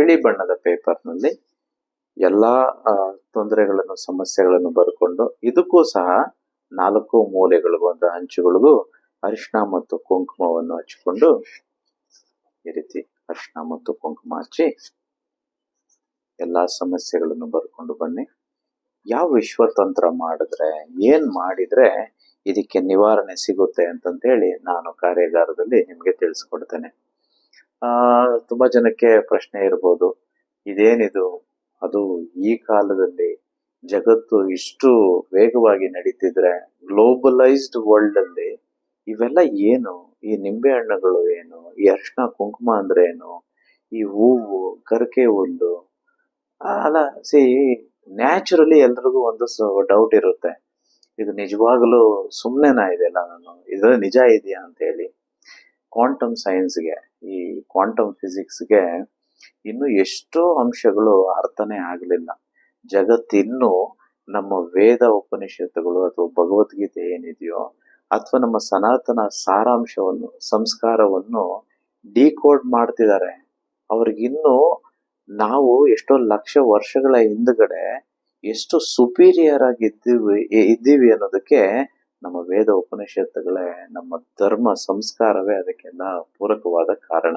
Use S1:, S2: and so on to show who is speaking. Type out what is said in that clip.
S1: ಬಿಳಿ ಬಣ್ಣದ ಪೇಪರ್ನಲ್ಲಿ ಎಲ್ಲಾ ತೊಂದರೆಗಳನ್ನು ಸಮಸ್ಯೆಗಳನ್ನು ಬರ್ಕೊಂಡು ಇದಕ್ಕೂ ಸಹ 4 ಮೂಲೆಗಳಿಗೂ ಅಂದ್ರೆ ಅಂಚುಗಳಿಗೂ ಅರಿಶಿಣ ಮತ್ತು ಕುಂಕುಮವನ್ನು ಹಚ್ಕೊಂಡು ಈ ರೀತಿ ಅರಿಶಿಣ ಮತ್ತು ಕುಂಕುಮ ಹಚ್ಚಿ ಎಲ್ಲಾ ಸಮಸ್ಯೆಗಳನ್ನು ಬರ್ಕೊಂಡು ಬನ್ನಿ. ಯಾವ ವಿಶ್ವತಂತ್ರ ಮಾಡಿದ್ರೆ ಏನ್ ಮಾಡಿದ್ರೆ ಇದಕ್ಕೆ ನಿವಾರಣೆ ಸಿಗುತ್ತೆ ಅಂತಂತೇಳಿ ನಾನು ಕಾರ್ಯಾಗಾರದಲ್ಲಿ ನಿಮ್ಗೆ ತಿಳಿಸ್ಕೊಡ್ತೇನೆ. ತುಂಬಾ ಜನಕ್ಕೆ ಪ್ರಶ್ನೆ ಇರ್ಬೋದು, ಇದೇನಿದು, ಅದು ಈ ಕಾಲದಲ್ಲಿ ಜಗತ್ತು ಇಷ್ಟು ವೇಗವಾಗಿ ನಡೀತಿದ್ರೆ ಗ್ಲೋಬಲೈಸ್ಡ್ ವರ್ಲ್ಡ್ ಅಲ್ಲಿ ಇವೆಲ್ಲ ಏನು, ಈ ನಿಂಬೆ ಹಣ್ಣುಗಳು ಏನು, ಈ ಅರಿಶಿಣ ಕುಂಕುಮ ಅಂದ್ರೆ ಏನು, ಈ ಹೂವು ಗರಿಕೆ ಹುಲ್ಲು, ಅಲ್ಲ ಸಿ ನ್ಯಾಚುರಲಿ ಎಲ್ರಿಗೂ ಒಂದು ಡೌಟ್ ಇರುತ್ತೆ, ಇದು ನಿಜವಾಗ್ಲೂ ಸುಮ್ನೆನಾ ಇದೆಲ್ಲ, ನಾನು ಇದು ನಿಜ ಇದೆಯಾ ಅಂತ ಹೇಳಿ. ಕ್ವಾಂಟಮ್ ಸೈನ್ಸ್ಗೆ, ಈ ಕ್ವಾಂಟಮ್ ಫಿಸಿಕ್ಸ್ಗೆ ಇನ್ನು ಎಷ್ಟೋ ಅಂಶಗಳು ಅರ್ಥನೇ ಆಗಲಿಲ್ಲ. ಜಗತ್ತಿನ್ನೂ ನಮ್ಮ ವೇದ ಉಪನಿಷತ್ತುಗಳು ಅಥವಾ ಭಗವದ್ಗೀತೆ ಏನಿದೆಯೋ ಅಥವಾ ನಮ್ಮ ಸನಾತನ ಸಾರಾಂಶವನ್ನು ಸಂಸ್ಕಾರವನ್ನು ಡಿಕೋಡ್ ಮಾಡ್ತಿದ್ದಾರೆ. ಅವ್ರಿಗಿನ್ನೂ ನಾವು ಎಷ್ಟೋ ಲಕ್ಷ ವರ್ಷಗಳ ಹಿಂದ್ಗಡೆ ಎಷ್ಟು ಸುಪೀರಿಯರ್ ಆಗಿ ಇದ್ದೀವಿ ಅನ್ನೋದಕ್ಕೆ ನಮ್ಮ ವೇದ ಉಪನಿಷತ್ತುಗಳೇ, ನಮ್ಮ ಧರ್ಮ ಸಂಸ್ಕಾರವೇ ಅದಕ್ಕೆಲ್ಲ ಪೂರಕವಾದ ಕಾರಣ.